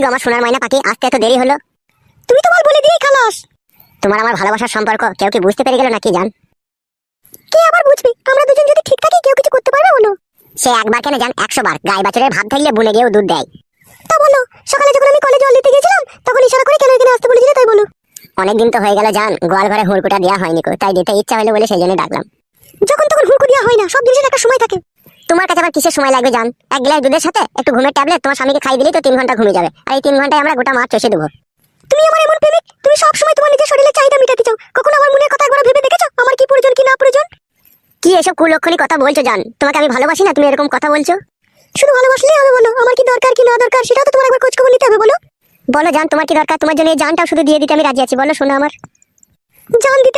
গো আমার সোনার ময়না পাখি, আসতে এত দেরি হলো? তুমি তো বলে দিয়েই খালাস। তোমার আমার ভালোবাসার সম্পর্ক কেউ কি বুঝতে পেরে গেল নাকি জান? কে আবার বুঝবে? আমরা দুজন যদি ঠিক থাকি কেউ কিছু করতে পারবে বলো? সে একবার কেন জান, 100 বার। গাই বাছুরের ভাব থাকলে বুনে গিয়েও দুধ দেয়। তা বলো, সকালে যখন আমি কলেজে জল দিতে গেছিলাম তখন ইশারা করে কেন এখানে আসতে বলেছিলে তাই বলো? অনেকদিন তো হয়ে গেল জান, গোয়াল ঘরে হুড়কুটা দেওয়া হয়নি কো, তাই দিতে ইচ্ছা হলো বলে সেই জন্য ডাকলাম। যখন তখন হুড়কো দেওয়া হয় না, সব জিনিসের একটা সময় থাকে। তোমার কাছে আবার কিসের সময় লাগবে জান? 1 গ্লাস দুধের সাথে একটু ঘুমের ট্যাবলেট তোমার স্বামীকে খাই দিলেই তো 3 ঘন্টা ঘুমিয়ে যাবে, আর এই 3 ঘন্টায় আমরা গোটা মাছ চষে দেবো। তুমি আমার এমন প্রেমিক, তুমি সব সময় তোমার নিজের শরীরের চাহিদা মেটাতে চাও। কখনো আমার মনের কথা একবার ভেবে দেখেছো আমার কি প্রয়োজন কি না প্রয়োজন? কি এসব কুলক্ষণী কথা বলছো জান? তোমাকে আমি ভালোবাসি না, তুমি এরকম কথা বলছো? শুধু ভালোবাসলেই হবে বলো? আমার কি দরকার কি না দরকার সেটাও তো তোমার একবার খোঁজ খবর নিতে হবে বলো? বলো জান, তোমার কি দরকার? তোমার জন্য এই জানটাও শুধু দিয়ে দিতে আমি রাজি আছি, বলো শোনো আমার। জান দিতে